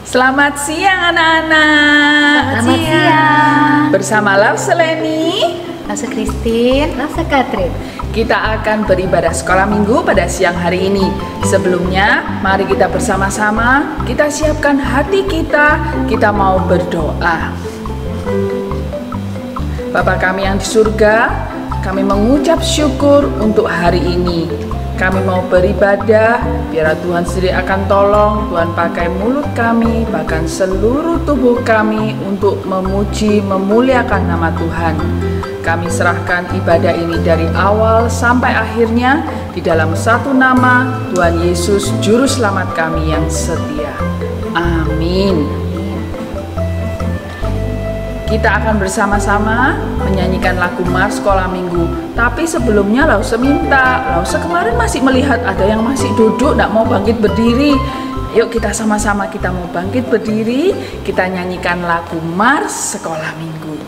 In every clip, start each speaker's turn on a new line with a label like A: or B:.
A: Selamat siang anak-anak.
B: Selamat siang.
A: Bersama Lause Leni,
B: Lause Christine, Lause Catherine.
A: kita akan beribadah sekolah minggu pada siang hari ini. Sebelumnya, mari kita bersama-sama, kita siapkan hati kita mau berdoa. Bapa kami yang di surga, kami mengucap syukur untuk hari ini. Kami mau beribadah, biar Tuhan sendiri akan tolong. Tuhan pakai mulut kami, bahkan seluruh tubuh kami untuk memuji, memuliakan nama Tuhan. Kami serahkan ibadah ini dari awal sampai akhirnya di dalam satu nama, Tuhan Yesus, Juru Selamat kami yang setia. Amin. Kita akan bersama-sama menyanyikan lagu Mars Sekolah Minggu. Tapi sebelumnya Lause minta, Lause kemarin masih melihat ada yang masih duduk, tidak mau bangkit berdiri. Yuk kita sama-sama kita mau bangkit berdiri, kita nyanyikan lagu Mars Sekolah Minggu.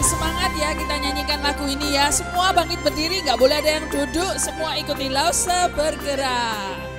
C: Semangat ya, kita nyanyikan lagu ini ya. Semua bangkit berdiri, nggak boleh ada yang duduk. Semua ikuti Lause bergerak.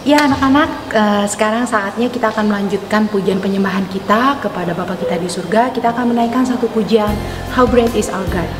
B: Ya anak-anak, sekarang saatnya kita akan melanjutkan pujian penyembahan kita kepada Bapa kita di surga. Kita akan menaikkan satu pujian, How Great is Our God.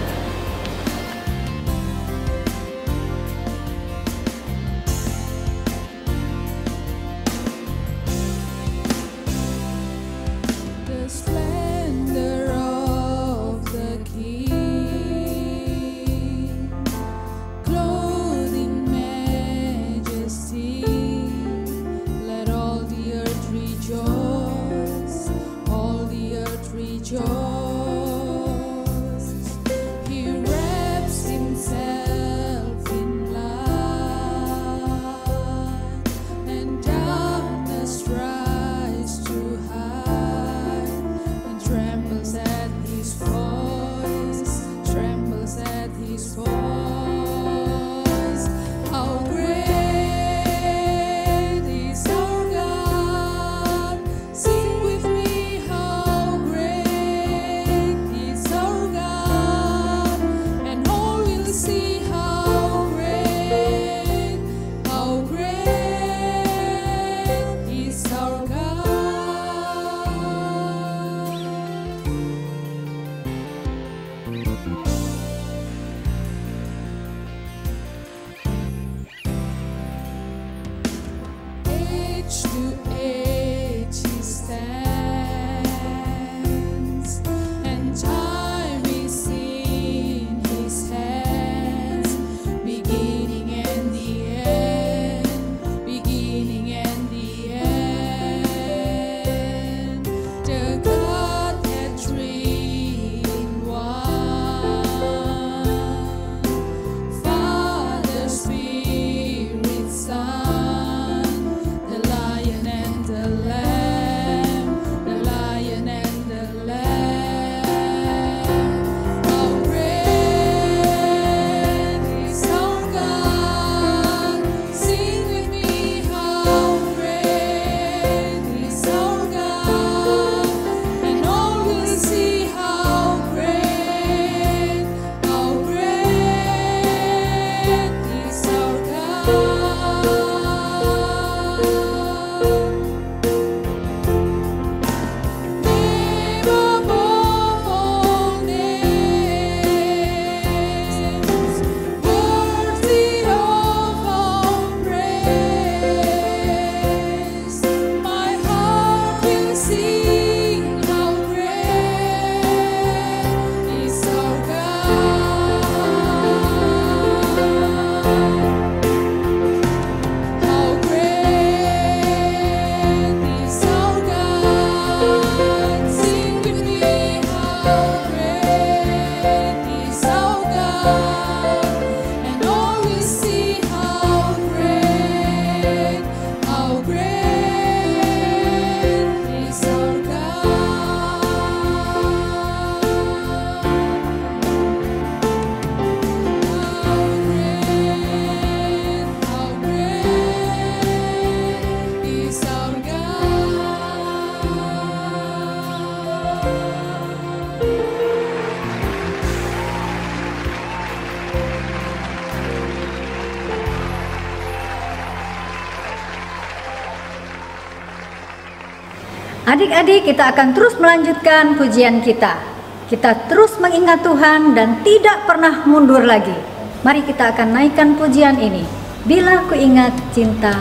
D: Adik-adik, kita akan terus melanjutkan pujian kita. Kita terus mengingat Tuhan dan tidak pernah mundur lagi. Mari kita akan naikkan pujian ini. Bila ku ingat cinta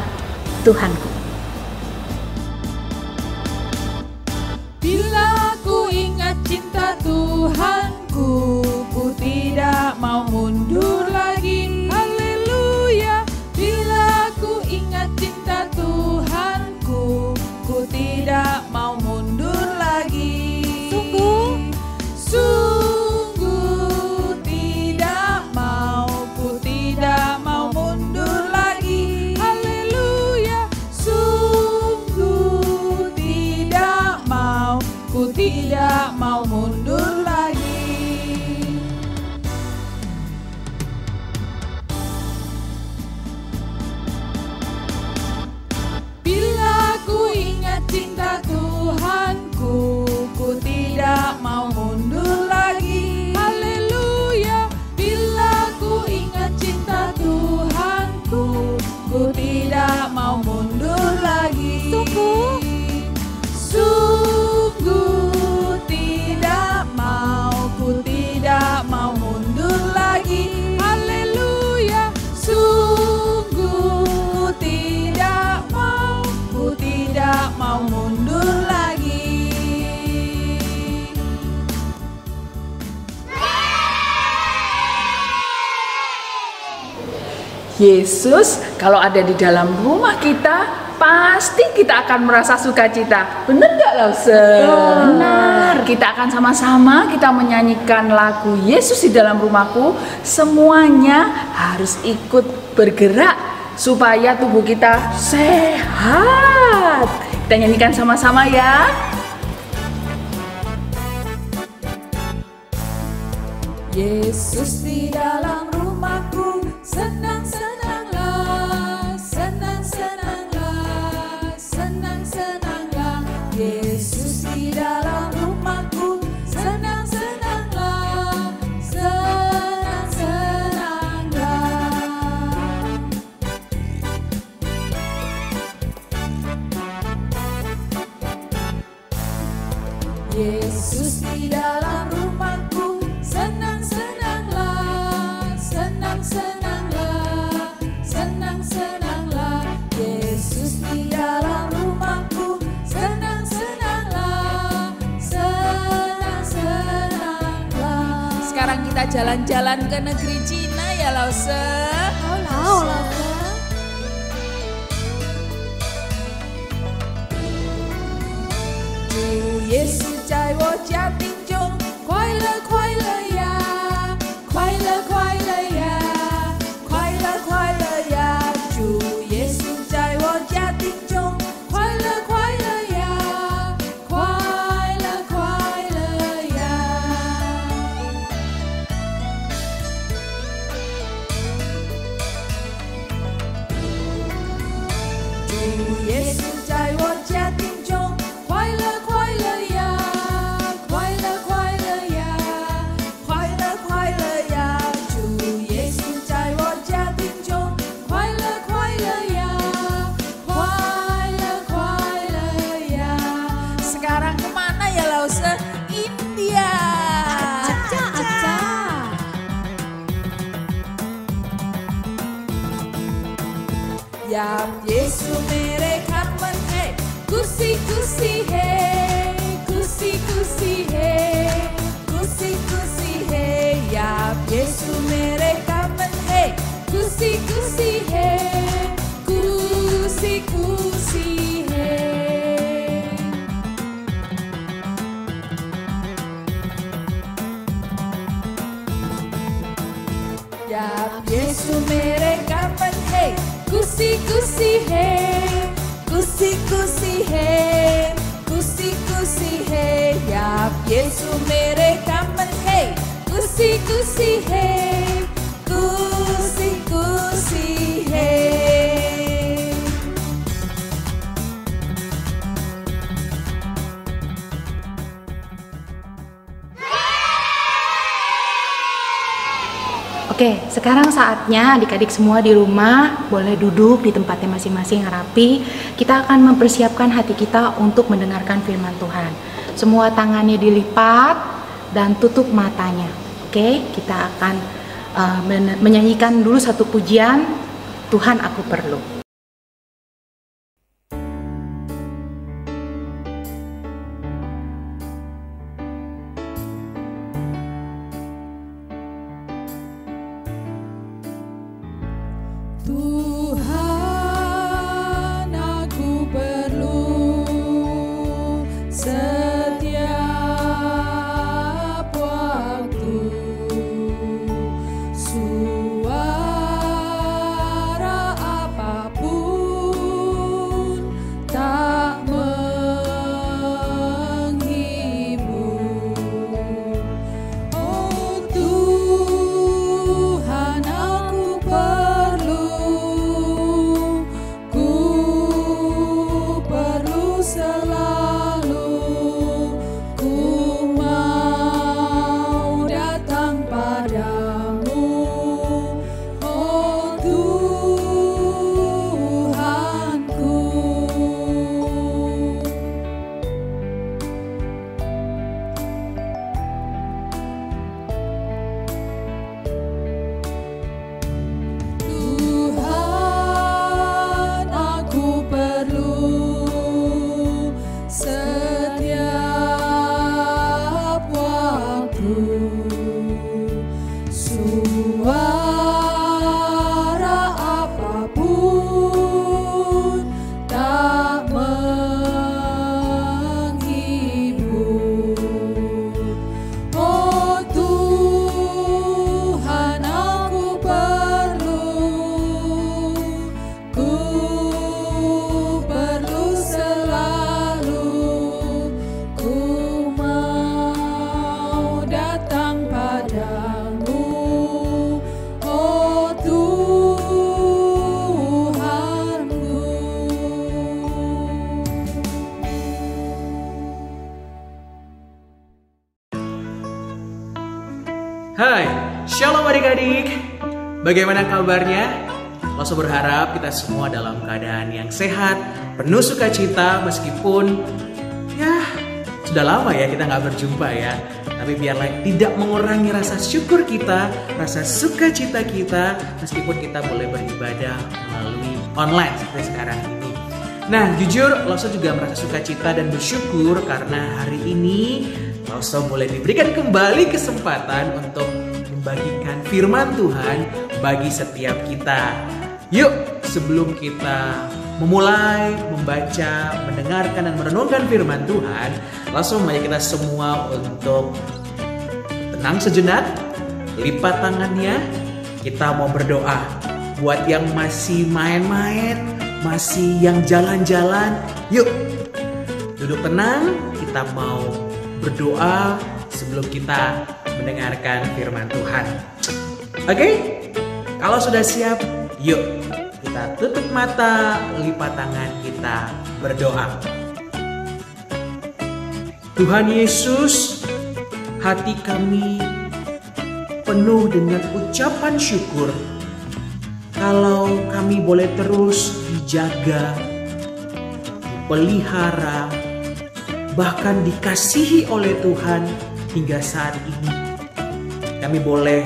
D: Tuhanku.
C: Bila ku ingat cinta Tuhanku, ku tidak mau mundur lagi. Haleluya. Bila ku ingat cinta Tuhanku, ku tidak mau mundur lagi. Sungguh tidak mau, ku tidak mau mundur lagi. Haleluya. Sungguh tidak mau, ku tidak mau mundur lagi. Bila ku ingat cinta Tuhanku, ku tidak mau mundur lagi. Haleluya. Bila ku ingat cinta Tuhanku, ku tidak mau mundur lagi. Sungguh tidak mau, ku tidak mau mundur lagi. Haleluya. Sungguh tidak mau, ku tidak mau mundur lagi.
A: Yesus kalau ada di dalam rumah kita, pasti kita akan merasa sukacita. Benar nggak, Lause? Benar. Kita akan sama-sama kita menyanyikan lagu Yesus di dalam rumahku. Semuanya harus ikut bergerak supaya tubuh kita sehat. Kita nyanyikan sama-sama ya.
C: Yesus di dalam rumahku, senang-senanglah, senang-senanglah, senang-senanglah. Yesus di dalam rumahku, senang-senanglah, senang-senanglah. Yesus di dalam rumahku, senang-senanglah, senang-senanglah, senang-senanglah. Yesus di dalam rumahku, senang-senanglah, senang-senanglah. Sekarang kita jalan-jalan ke negeri Cina ya, Lause. Lause. 主耶稣在我家庭中，快乐快乐呀，快乐快乐呀，快乐快乐呀。主耶稣在我家庭中，快乐快乐呀，快乐快乐呀。主耶稣在我家庭中，快乐快乐呀，快乐快乐呀，快乐快乐呀。主耶稣在我家庭中，快乐快乐呀，快乐快乐呀。Sekarang kemana ya, Lause? India. Aja, aja. Ya Yesu mere karman hai, kusi kusi hai, kusi kusi hai, kusi kusi hai. Ya Yesu mere karman hai, kusi kusi hai, kusi kusi hai. Ya Yesu mere karman hai, kusi kusi hai, kusi kusi hai, kusi kusi hai. Ya Yesu mere karman hai, kusi kusi hai, kusi kusi hai.
B: Oke, sekarang saatnya adik-adik semua di rumah boleh duduk di tempatnya masing-masing rapi. Kita akan mempersiapkan hati kita untuk mendengarkan firman Tuhan. Semua tangannya dilipat dan tutup matanya. Oke, kita akan menyanyikan dulu satu pujian, Tuhan Aku Perlu.
C: Tuhan, aku perlu setiap waktu suara apapun tak menghibur. Oh Tuhan, aku perlu selalu, ku mau datang padamu, oh Tuhanku. Tuhan, aku perlu setiap waktu suara apapun tak menghibur. Oh Tuhan, aku perlu selalu, ku mau datang padamu, oh Tuhanku.
E: Hai, shalom adik-adik. Bagaimana kabarnya? Loso berharap kita semua dalam keadaan yang sehat, penuh sukacita meskipun ya sudah lama ya kita nggak berjumpa ya. Tapi biarlah tidak mengurangi rasa syukur kita, rasa sukacita kita meskipun kita boleh beribadah melalui online seperti sekarang ini. Nah, jujur Loso juga merasa sukacita dan bersyukur karena hari ini Loso boleh diberikan kembali kesempatan untuk membagikan firman Tuhan bagi setiap kita. Yuk, sebelum kita memulai membaca, mendengarkan dan merenungkan firman Tuhan, langsung mengajak kita semua untuk tenang sejenak, lipat tangannya, kita mau berdoa. Buat yang masih main-main, masih yang jalan-jalan, yuk duduk tenang, kita mau berdoa sebelum kita mendengarkan firman Tuhan. Oke? Kalau sudah siap, yuk kita tutup mata, lipat tangan, kita berdoa. Tuhan Yesus, hati kami penuh dengan ucapan syukur kalau kami boleh terus dijaga, dipelihara, bahkan dikasihi oleh Tuhan hingga saat ini. Kami boleh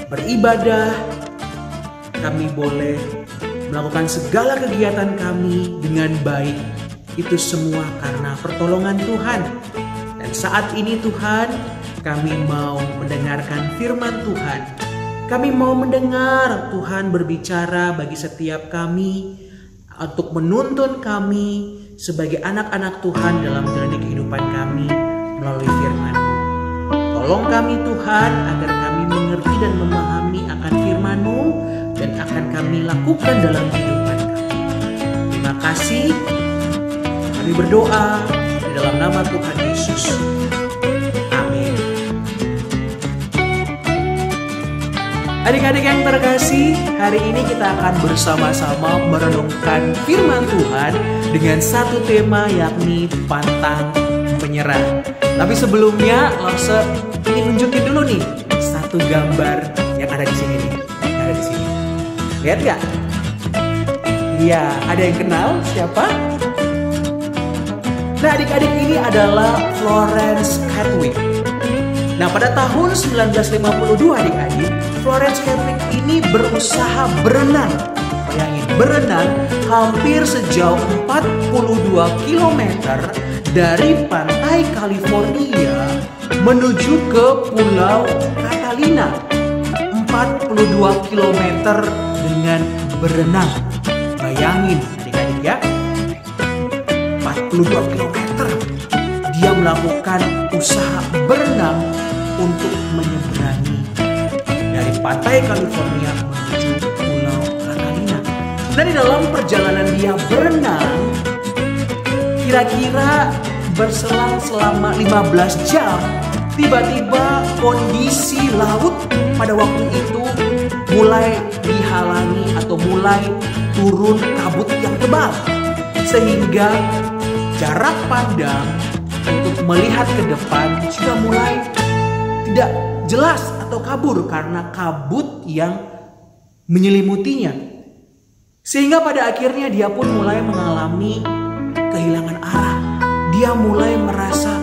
E: beribadah, kami boleh melakukan segala kegiatan kami dengan baik. Itu semua karena pertolongan Tuhan. Dan saat ini Tuhan, kami mau mendengarkan firman Tuhan. Kami mau mendengar Tuhan berbicara bagi setiap kami untuk menuntun kami sebagai anak-anak Tuhan dalam menjalani kehidupan kami melalui firman-Mu. Tolong kami Tuhan agar kami mengerti dan memahami akan firman-Mu dan akan kami lakukan dalam kehidupan kami. Terima kasih. Kami berdoa di dalam nama Tuhan Yesus. Amin. Adik-adik yang terkasih, hari ini kita akan bersama-sama merenungkan firman Tuhan dengan satu tema, yakni pantang menyerah. Tapi sebelumnya, Lose ingin nunjukin dulu nih satu gambar yang ada di sini nih. Ada di sini. Lihat nggak? Iya, ada yang kenal siapa? Nah, adik-adik ini adalah Florence Chadwick. Nah, pada tahun 1952 adik-adik, Florence Chadwick ini berusaha berenang. Bayangin, berenang hampir sejauh 42 km dari pantai California menuju ke Pulau Catalina. 42 km dengan berenang. Bayangin adik-adik ya, 42 km dia melakukan usaha berenang untuk menyeberangi dari pantai California menuju Pulau Catalina. Dan di dalam perjalanan dia berenang, kira-kira berselang selama 15 jam, tiba-tiba kondisi laut pada waktu itu mulai dihalangi atau mulai turun kabut yang tebal. Sehingga jarak pandang untuk melihat ke depan sudah mulai tidak jelas atau kabur karena kabut yang menyelimutinya. Sehingga pada akhirnya dia pun mulai mengalami kehilangan arah. Dia mulai merasa,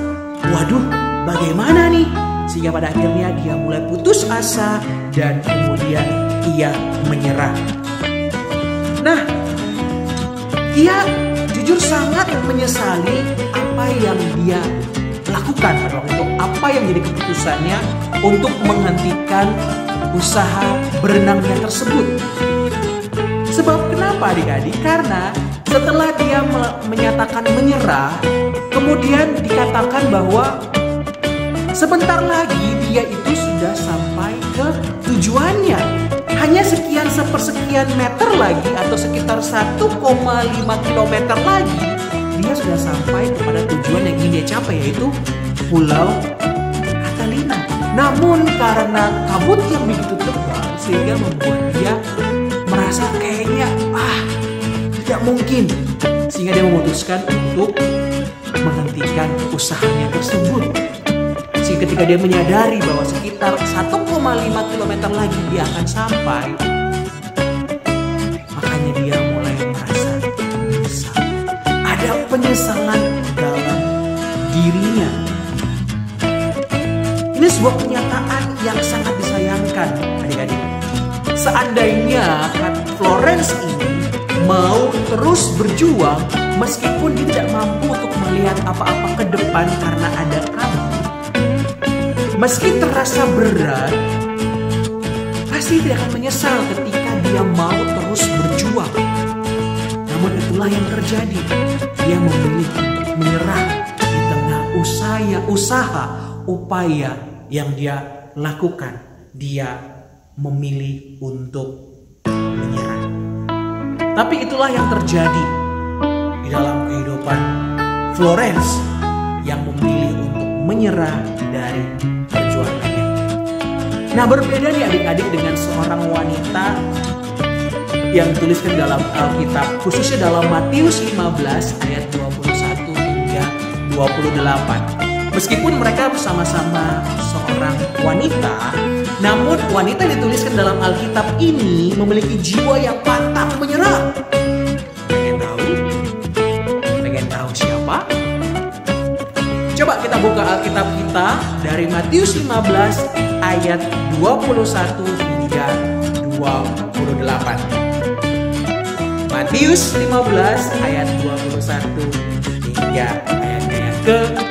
E: waduh, bagaimana nih? Sehingga pada akhirnya dia mulai putus asa dan kemudian ia menyerah. Nah, ia jujur sangat menyesali apa yang dia lakukan pada waktu itu. Apa yang jadi keputusannya untuk menghentikan usaha berenangnya tersebut. Sebab kenapa adik-adik? Karena setelah dia menyatakan menyerah, kemudian dikatakan bahwa sebentar lagi dia itu sudah sampai ke tujuannya. Hanya sekian sepersekian meter lagi atau sekitar 1,5 km lagi dia sudah sampai kepada tujuan yang ingin dia capai, yaitu Pulau Catalina. Namun karena kabut yang begitu tebal sehingga membuat dia merasa kayaknya tidak mungkin. Sehingga dia memutuskan untuk menghentikan usahanya tersebut. Sehingga ketika dia menyadari bahwa sekitar 1,5 km lagi dia akan sampai, makanya dia mulai merasa menyesal. Ada penyesalan dalam dirinya. Ini sebuah kenyataan yang sangat disayangkan adik-adik. Seandainya Florence ini mau terus berjuang meskipun dia tidak mampu untuk melihat apa-apa ke depan karena ada kabut, meski terasa berat, pasti dia akan menyesal ketika dia mau terus berjuang. Namun itulah yang terjadi. Dia memilih untuk menyerah di tengah usaha, upaya yang dia lakukan. Dia memilih untuk menyerah. Tapi itulah yang terjadi di dalam kehidupan Florence yang memilih untuk menyerah dari perjuangannya. Nah, berbeda nih adik-adik dengan seorang wanita yang dituliskan dalam Alkitab, khususnya dalam Matius 15 ayat 21 hingga 28. Meskipun mereka bersama-sama seorang wanita, namun wanita yang dituliskan dalam Alkitab ini memiliki jiwa yang pantang menyerah. Pengen tahu? Pengen tahu siapa? Coba kita buka Alkitab kita dari Matius 15 ayat 21 hingga 28. Matius 15 ayat 21 hingga ayatnya yang ke-28.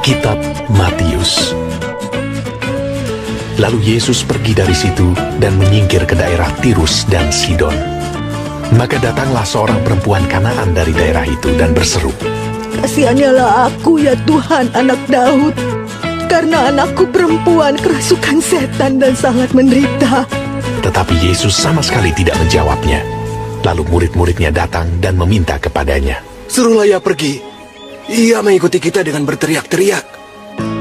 F: Kitab Matius. Lalu Yesus pergi dari situ dan menyingkir ke daerah Tirus dan Sidon. Maka datanglah seorang perempuan Kanaan dari daerah itu dan berseru,
G: "Kasihanilah aku ya Tuhan, anak Daud." karena anakku perempuan kerasukan setan dan sangat menderita.
F: Tetapi Yesus sama sekali tidak menjawabnya. Lalu murid-muridnya datang dan meminta kepadanya.
H: Suruhlah ia pergi. Ia mengikuti kita dengan berteriak-teriak.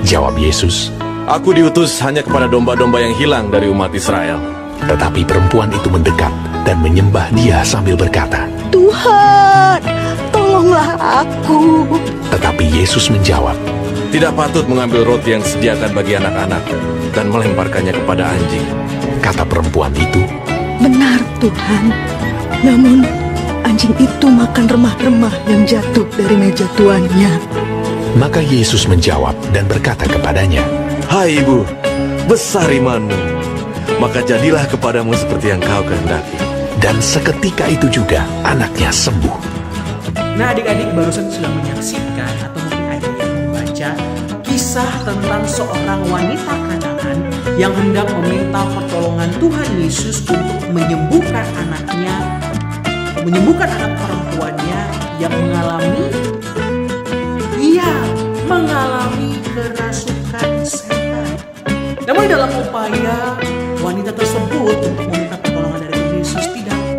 F: Jawab Yesus,
I: Aku diutus hanya kepada domba-domba yang hilang dari umat Israel.
F: tetapi perempuan itu mendekat dan menyembah dia sambil berkata,
G: Tuhan, tolonglah aku.
F: Tetapi Yesus menjawab,
I: Tidak patut mengambil roti yang disediakan bagi anak-anak dan melemparkannya kepada anjing.
F: Kata perempuan itu,
G: Benar Tuhan, namun anjing itu makan remah-remah yang jatuh dari meja tuannya.
F: Maka Yesus menjawab dan berkata kepadanya,
I: Hai ibu, besar imanmu, maka jadilah kepadamu seperti yang kau kehendaki.
F: Dan seketika itu juga anaknya sembuh.
E: Nah, adik-adik barusan sudah menyaksikan atau mungkin ada yang membaca kisah tentang seorang wanita Kanaan yang hendak meminta pertolongan Tuhan Yesus untuk menyembuhkan anaknya, menyembuhkan anak perempuannya yang mengalami kerasukan setan. Namun dalam upaya wanita tersebut untuk meminta pertolongan dari Yesus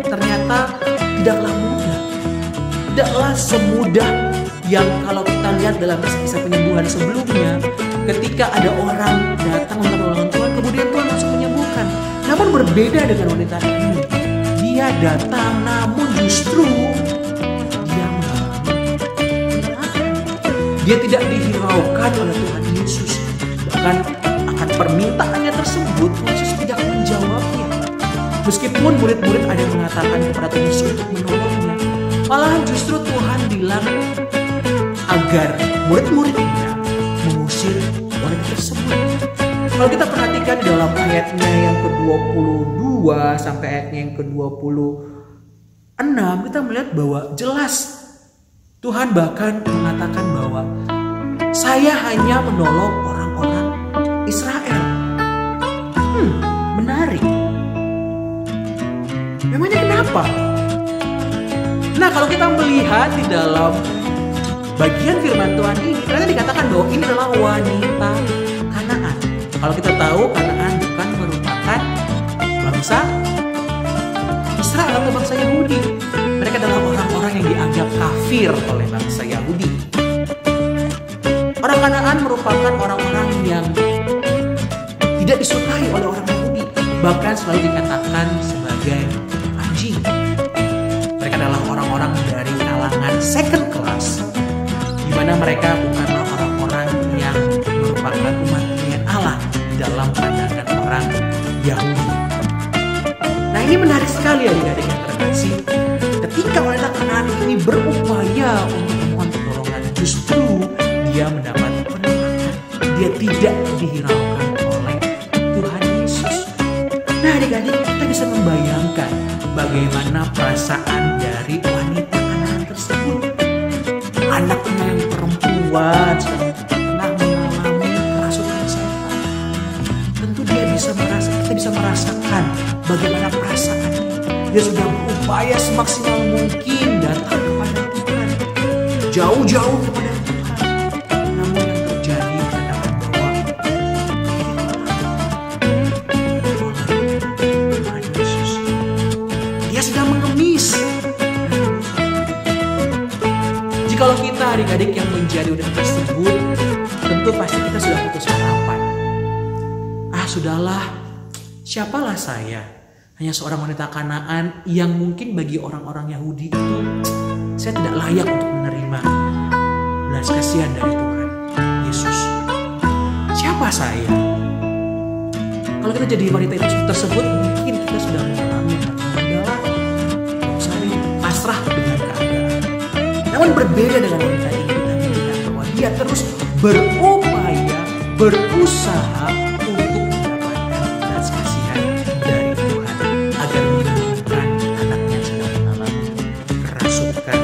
E: ternyata tidaklah mudah. Tidaklah semudah yang kalau kita lihat dalam kisah penyembuhan sebelumnya, ketika ada orang datang untuk pertolongan Tuhan, kemudian Tuhan langsung menyembuhkan. Namun berbeda dengan wanita ini, dia datang namun justru dia mengalami penolakan. Dia tidak dihiraukan oleh Tuhan Yesus. Bahkan akan permintaannya tersebut, Yesus tidak menjawabnya. Meskipun murid-murid ada yang mengatakan kepada Tuhan Yesus untuk menolongnya, malahan justru Tuhan bilang agar murid-muridnya mengusir wanita tersebut. Kalau kita perhatikan dalam ayatnya yang ke-22 sampai ayatnya yang ke-26, kita melihat bahwa jelas Tuhan bahkan mengatakan bahwa saya hanya menolong orang-orang Israel. Menarik. Memangnya kenapa? Nah, kalau kita melihat di dalam bagian firman Tuhan ini, ternyata dikatakan bahwa ini adalah wanita Kanaan. Kalau kita tahu Kanaan bukan merupakan bangsa Israel atau bangsa Yahudi. Mereka adalah orang-orang yang dianggap kafir oleh bangsa Yahudi. Orang Kanaan merupakan orang-orang yang tidak disukai oleh orang Yahudi. Bahkan selalu dikatakan sebagai anjing. Mereka adalah orang-orang dari kalangan second class, di mana mereka bukanlah orang-orang yang merupakan umat pilihan Allah dalam pandangan orang Yahudi. Nah, ini menarik sekali adik-adik yang terkasih. Ketika wanita Kanaan ini berupaya untuk memohon pertolongan, justru dia mendapat penolakan. Dia tidak dihiraukan oleh Tuhan Yesus. Nah, adik-adik, kita bisa membayangkan bagaimana perasaan dari wanita Kanaan tersebut. Anaknya yang perempuan sedang tengah mengalami kerasukan setan. Tentu kita bisa merasakan bagaimana perasaannya. Dia sudah berupaya semaksimal mungkin datang kepada Tuhan, jauh-jauh kepada Tuhan. Namun yang terjadi dikatakan bahwa Tuhan Yesus, dia sedang mengemis. Jikalau kita adik-adik yang menjadi wanita tersebut, tentu pasti kita sudah putus harapan. Sudahlah, siapalah saya? Hanya seorang wanita Kanaan yang mungkin bagi orang-orang Yahudi itu saya tidak layak untuk menerima belas kasihan dari Tuhan Yesus. Siapa saya? Kalau kita jadi wanita tersebut, mungkin kita sudah mengalami adalah usai pasrah dengan keadaan. Namun berbeda dengan wanita ini, kita melihat bahwa dia terus berupaya, berusaha untuk mendapatkan belas kasihan dari Tuhan agar menyembuhkan anaknya yang sedang mengalami kerasukan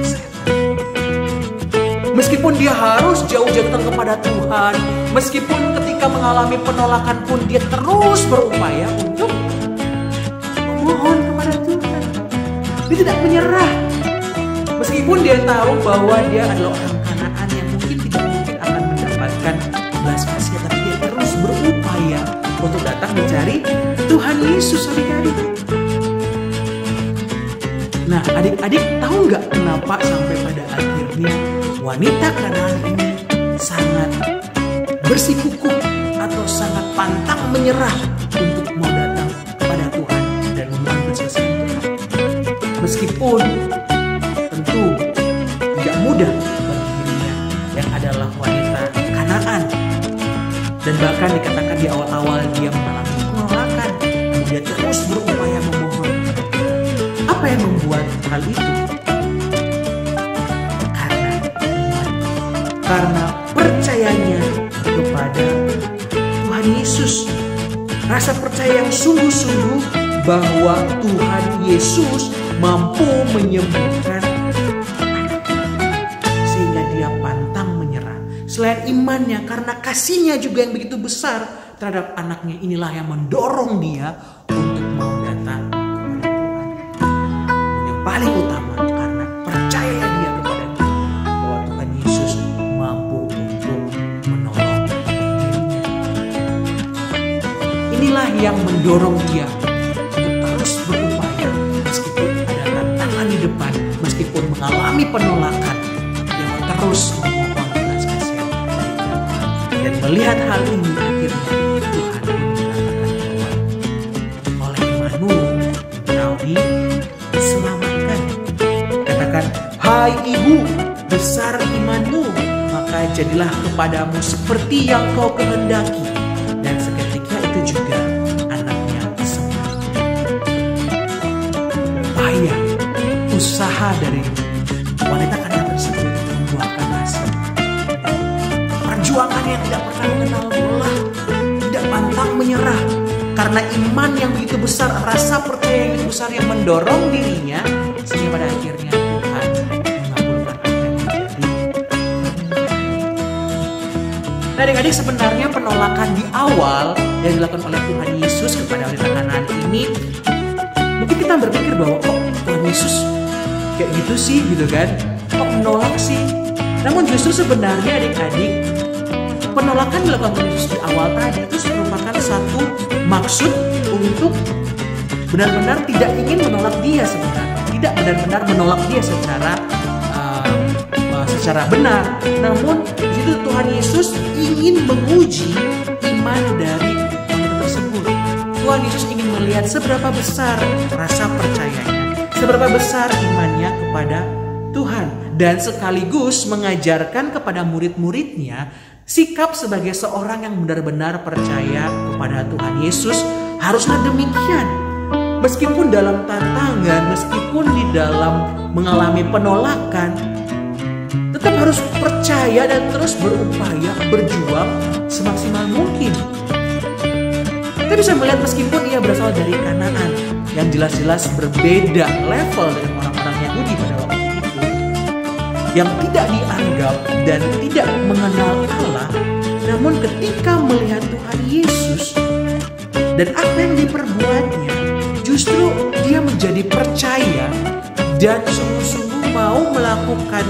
E: setan. Meskipun dia harus jauh-jauh datang kepada Tuhan, meskipun ketika mengalami penolakan pun dia terus berupaya untuk memohon kepada Tuhan. Dia tidak menyerah. Meskipun dia tahu bahwa dia adalah orang Kanaan yang mungkin tidak mungkin akan mendapatkan datang mencari Tuhan Yesus, adik-adik. Nah, adik-adik tahu nggak kenapa sampai pada akhirnya wanita Kanaan ini sangat bersikukuh atau sangat pantang menyerah untuk mau datang pada Tuhan dan memohon perselisihan Tuhan. Meskipun tentu tidak mudah bagi dirinya yang adalah wanita Kanaan. Dan bahkan dikatakan di awal-awal dia mengalami penolakan, dia terus berupaya memohon. Apa yang membuat hal itu? Karena iman, karena percayanya kepada Tuhan Yesus. Rasa percaya yang sungguh-sungguh bahwa Tuhan Yesus mampu menyembuhkan sehingga dia pantang menyerah. Selain imannya, karena kasihnya juga yang begitu besar terhadap anaknya, inilah yang mendorong dia untuk mau datang kepada Tuhan. Yang paling utama karena percaya dia kepada Tuhan bahwa Tuhan Yesus mampu untuk menolong dirinya. Inilah yang mendorong dia untuk terus berupaya meskipun ada tantangan di depan, meskipun mengalami penolakan, dia terus memohon belas kasihan dari Tuhan. Dan melihat hal ini akhirnya Tuhan pun mengatakan bahwa oleh imanmu kau diselamatkan. Katakan, hai ibu, besar imanmu, maka jadilah kepadamu seperti yang kau kehendaki. Dan seketika itu juga anaknya sembuh. Upaya, usaha dari wanita Kanaan tersebut membuahkan hasil. Perjuangan yang tidak pernah mengenal lelah, tidak pantang menyerah. Karena iman yang begitu besar, rasa percaya yang besar yang mendorong dirinya, sehingga pada akhirnya Tuhan mengabulkan apa yang menjadi. Nah, adik-adik, sebenarnya penolakan di awal yang dilakukan oleh Tuhan Yesus kepada wanita Kanaan ini, mungkin kita berpikir bahwa kok Tuhan Yesus kayak gitu sih, gitu kan? Kok menolak sih? Namun justru sebenarnya adik-adik, penolakan dilakukan Tuhan Yesus di awal tadi itu merupakan satu maksud untuk benar-benar tidak ingin menolak dia sebenarnya, tidak benar-benar menolak dia secara benar. Namun di situ Tuhan Yesus ingin menguji iman dari wanita tersebut. Tuhan Yesus ingin melihat seberapa besar rasa percayanya, seberapa besar imannya kepada Tuhan, dan sekaligus mengajarkan kepada murid-muridnya sikap sebagai seorang yang benar-benar percaya kepada Tuhan Yesus haruslah demikian. Meskipun dalam tantangan, meskipun di dalam mengalami penolakan, tetap harus percaya dan terus berupaya, berjuang semaksimal mungkin. Kita bisa melihat meskipun ia berasal dari Kanaan yang jelas-jelas berbeda level dengan orang-orang Yahudi pada waktu itu, yang tidak dianggap dan tidak mengenal Allah, namun ketika melihat Tuhan Yesus dan apa yang diperbuatnya, justru dia menjadi percaya dan sungguh-sungguh mau melakukan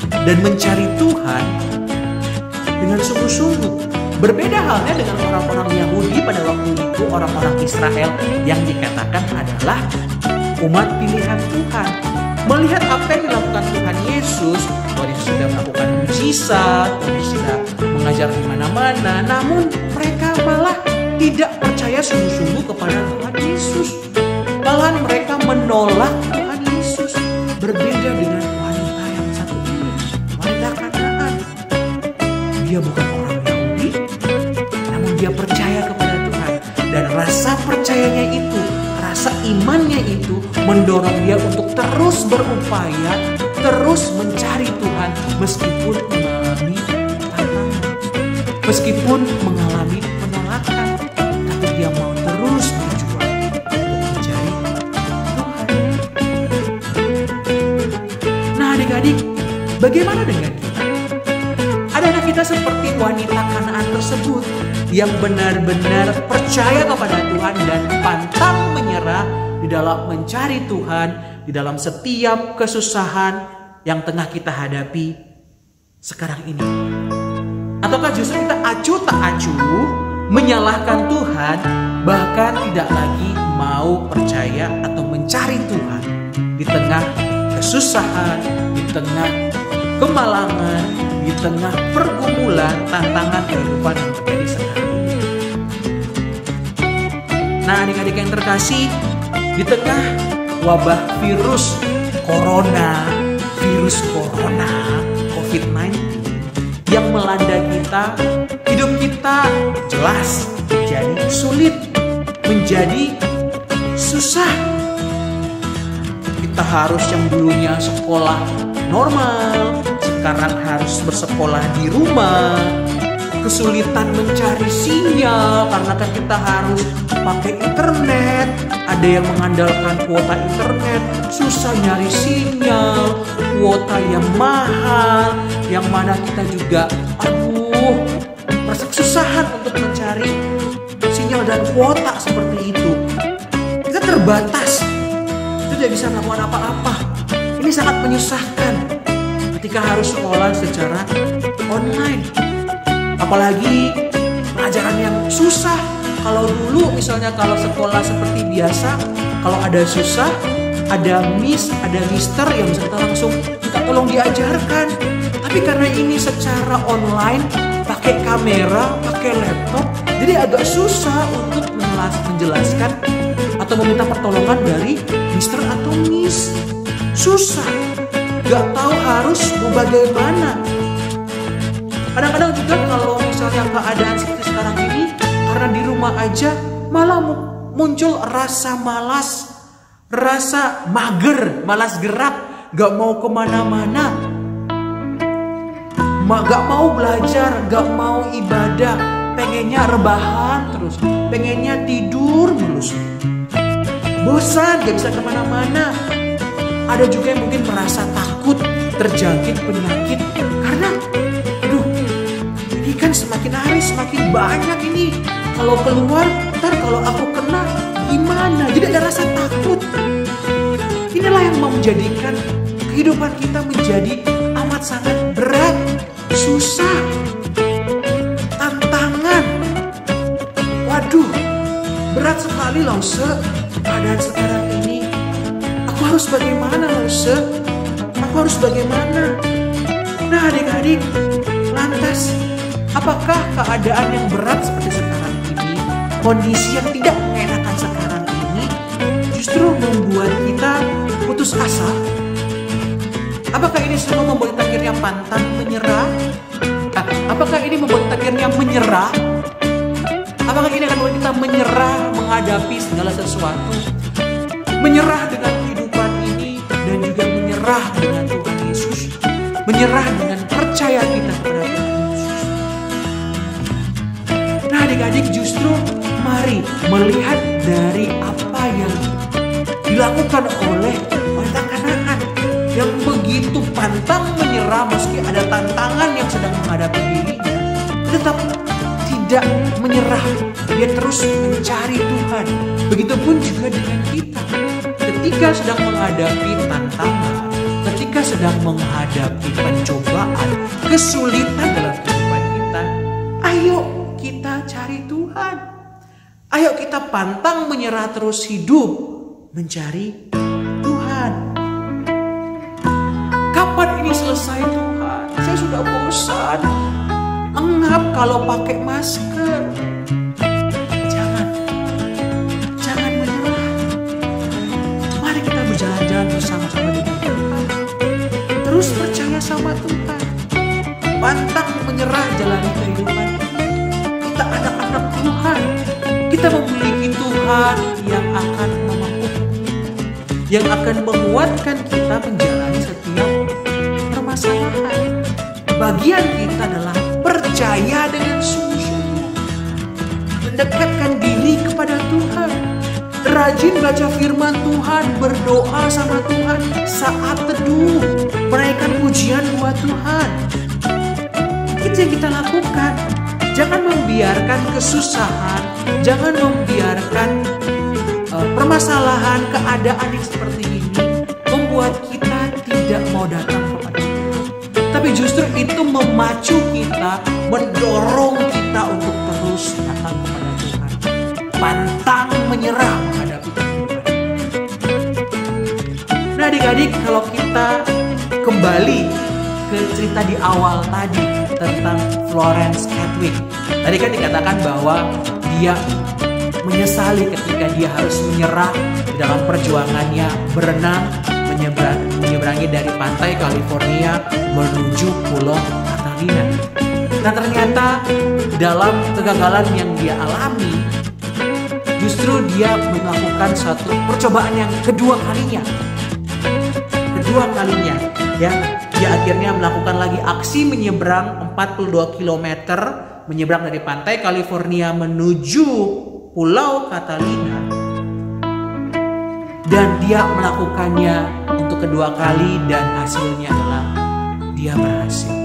E: dan mencari Tuhan dengan sungguh-sungguh. Berbeda halnya dengan orang-orang Yahudi pada waktu itu, orang-orang Israel yang dikatakan adalah umat pilihan Tuhan. Melihat apa yang dilakukan Tuhan Yesus, Tuhan Yesus sudah melakukan mujizat, Tuhan Yesus sudah mengajar di mana-mana, namun mereka malah tidak percaya sungguh-sungguh kepada Tuhan Yesus. Malahan mereka menolak Tuhan Yesus. Berbeda dengan wanita yang satu ini, wanita Kanaan. Dia bukan orang Yahudi, namun dia percaya kepada Tuhan. Dan rasa percayanya itu, rasa imannya itu mendorong dia untuk terus berupaya, terus mencari Tuhan meskipun mengalami tantangan, meskipun mengalami penolakan, tapi dia mau terus berjuang untuk mencari Tuhan. Nah, adik-adik, bagaimana dengan kita? Adakah kita seperti wanita Kanaan tersebut yang benar-benar percaya kepada Tuhan dan pantang menyerah di dalam mencari Tuhan, di dalam setiap kesusahan yang tengah kita hadapi sekarang ini? Ataukah justru kita acuh tak acuh menyalahkan Tuhan, bahkan tidak lagi mau percaya atau mencari Tuhan di tengah kesusahan, di tengah kemalangan, di tengah pergumulan, tantangan kehidupan yang terjadi sekarang. Nah, adik-adik yang terkasih, di tengah wabah virus corona COVID-19 yang melanda kita, hidup kita jelas menjadi sulit, menjadi susah. Kita harus yang dulunya sekolah normal, sekarang harus bersekolah di rumah. Kesulitan mencari sinyal karena kan kita harus pakai internet. Ada yang mengandalkan kuota internet, susah nyari sinyal, kuota yang mahal, yang mana kita juga merasa kesusahan untuk mencari sinyal dan kuota seperti itu. Kita terbatas, kita tidak bisa melakukan apa-apa. Ini sangat menyusahkan ketika harus sekolah secara online. Apalagi pelajaran yang susah. Kalau dulu misalnya kalau sekolah seperti biasa, kalau ada susah, ada miss, ada mister yang bisa kita langsung minta tolong diajarkan. Tapi karena ini secara online, pakai kamera, pakai laptop, jadi agak susah untuk menjelaskan atau meminta pertolongan dari mister atau miss. Susah, gak tahu harus mau bagaimana. Kadang-kadang juga kalau misalnya keadaan seperti sekarang ini, karena di rumah aja malah muncul rasa malas, rasa mager, malas gerak, gak mau kemana-mana, gak mau belajar, gak mau ibadah, pengennya rebahan terus, pengennya tidur terus, bosan, gak bisa kemana-mana. Ada juga yang mungkin merasa takut terjangkit penyakit karena ini kan semakin hari semakin banyak ini. Kalau keluar, ntar kalau aku kena gimana? Jadi ada rasa takut. Inilah yang menjadikan kehidupan kita menjadi amat sangat berat, susah, tantangan. Waduh, berat sekali loh keadaan sekarang ini. Aku harus bagaimana loh Aku harus bagaimana? Nah adik-adik, lantas apakah keadaan yang berat seperti sekarang ini, kondisi yang tidak mengenakan sekarang ini justru membuat kita putus asa? Apakah ini semua membuat kita akhirnya pantang menyerah? Apakah ini membuat kita akhirnya menyerah? Apakah ini akan membuat kita menyerah menghadapi segala sesuatu? Menyerah dengan kehidupan ini dan juga menyerah dengan Tuhan Yesus. Menyerah dengan percaya kita kepada Tuhan Yesus. Nah adik-adik, justru mari melihat dari apa yang dilakukan oleh anak-anak yang begitu pantang menyerah meski ada tantangan yang sedang menghadapi dirinya, tetap tidak menyerah. Dia terus mencari Tuhan. Begitupun juga dengan kita. Ketika sedang menghadapi tantangan, ketika sedang menghadapi pencobaan, kesulitan dalam kehidupan kita, ayo kita cari Tuhan. Ayo kita pantang menyerah terus hidup mencari Tuhan. Kapan ini selesai Tuhan? Saya sudah bosan. Engap kalau pakai masker. Jangan menyerah. Mari kita berjalan-jalan bersama-sama dengan Tuhan. Terus percaya sama Tuhan. Pantang menyerah jalani kehidupan. Kita anak-anak Tuhan. Kita memiliki Tuhan yang akan memampukan, yang akan menguatkan kita menjalani setiap permasalahan. Bagian kita adalah percaya dengan sungguh-sungguh, mendekatkan diri kepada Tuhan, rajin baca firman Tuhan, berdoa sama Tuhan saat teduh, menaikkan pujian buat Tuhan. Itu yang kita lakukan. Jangan membiarkan kesusahan, jangan membiarkan permasalahan, keadaan yang seperti ini membuat kita tidak mau datang kepada Tuhan. Tapi justru itu memacu kita, mendorong kita untuk terus datang kepada Tuhan. Pantang menyerah menghadapi kehidupan. Nah adik-adik, kalau kita kembali ke cerita di awal tadi tentang Florence Chadwick. Tadi kan dikatakan bahwa dia menyesali ketika dia harus menyerah di dalam perjuangannya berenang menyeberangi dari pantai California menuju Pulau Catalina. Nah ternyata dalam kegagalan yang dia alami, justru dia melakukan suatu percobaan yang kedua kalinya, ya. Dia akhirnya melakukan lagi aksi menyeberang 42 km, menyeberang dari pantai California menuju Pulau Catalina. Dan dia melakukannya untuk kedua kali dan hasilnya adalah dia berhasil.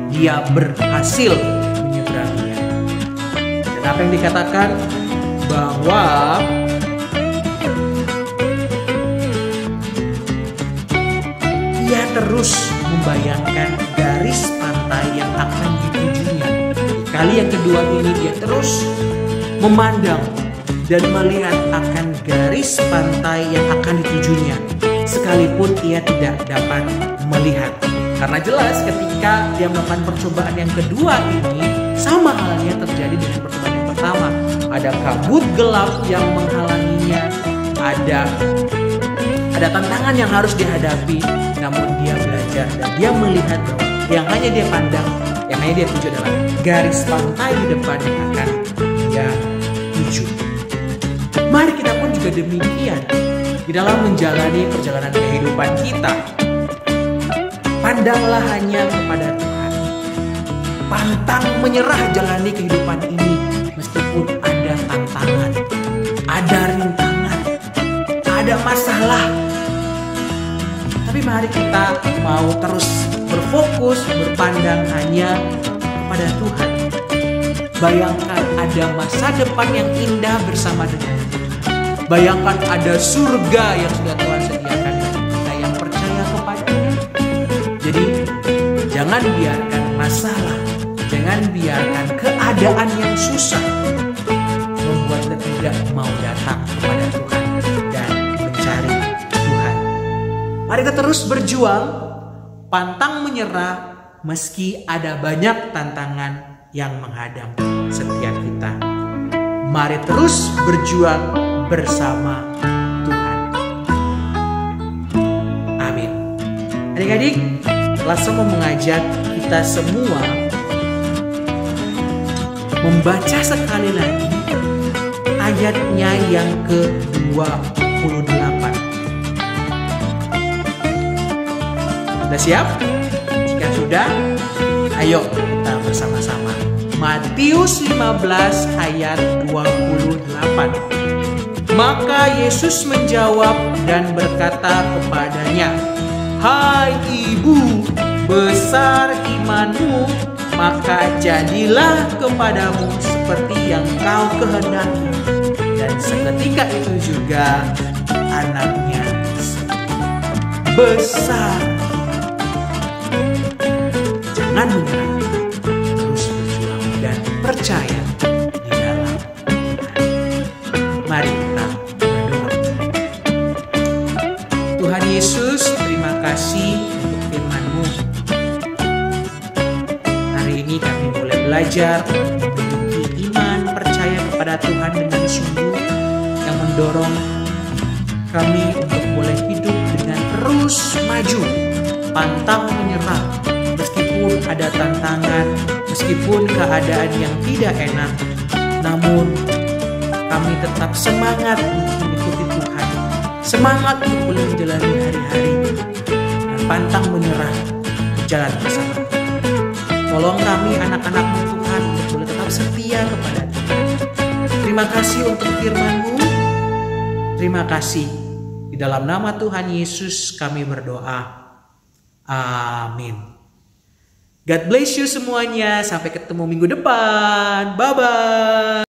E: Dia berhasil menyeberanginya. Dan apa yang dikatakan bahwa ia terus membayangkan garis pantai yang akan ditujunya. Kali yang kedua ini dia terus memandang dan melihat akan garis pantai yang akan ditujunya, sekalipun ia tidak dapat melihat. Karena jelas ketika dia melakukan percobaan yang kedua ini, sama halnya terjadi dengan percobaan yang pertama. Ada kabut gelap yang menghalanginya, ada tantangan yang harus dihadapi, namun dia belajar dan dia melihat bahwa yang hanya dia pandang, yang hanya dia tuju adalah garis pantai di depan yang akan dia tuju. Mari kita pun juga demikian di dalam menjalani perjalanan kehidupan kita. Pandanglah hanya kepada Tuhan. Pantang menyerah jalani kehidupan ini meskipun ada tantangan, ada rintangan, ada masalah. Tapi mari kita mau terus berfokus, berpandang hanya kepada Tuhan. Bayangkan ada masa depan yang indah bersama dengan Tuhan. Bayangkan ada surga yang sudah Tuhan sediakan bagi kita yang percaya kepada-Nya. Jadi jangan biarkan masalah, jangan biarkan keadaan yang susah membuat kita tidak mau datang kepada Tuhan dan mencari Tuhan. Mari kita terus berjuang, pantang menyerah meski ada banyak tantangan yang menghadang setiap kita. Mari terus berjuang bersama Tuhan. Amin. Adik-adik, Lasa mau mengajak kita semua membaca sekali lagi ayatnya yang ke-28. Sudah siap? Jika sudah, ayo kita bersama-sama. Matius 15 ayat 28. Maka Yesus menjawab dan berkata kepadanya, "Hai ibu, besar imanmu, maka jadilah kepadamu seperti yang kau kehendaki." Dan seketika itu juga anaknya besar. Jangan menyerah, terus berjuang dan percaya di dalam Tuhan. Mari kita berdoa. Tuhan Yesus, terima kasih untuk firman-Mu. Hari ini kami boleh belajar untuk memiliki iman percaya kepada Tuhan dengan sungguh, yang mendorong kami untuk boleh hidup dengan terus maju, pantang menyerah. Meskipun ada tantangan, meskipun keadaan yang tidak enak, namun kami tetap semangat untuk mengikuti Tuhan, semangat untuk boleh menjalani hari-hari, dan pantang menyerah berjalan bersama Tuhan. Tolong kami anak-anak-Mu Tuhan untuk boleh tetap setia kepada Tuhan. Terima kasih untuk firman-Mu. Terima kasih. Di dalam nama Tuhan Yesus kami berdoa. Amin. God bless you semuanya. Sampai ketemu minggu depan. Bye-bye.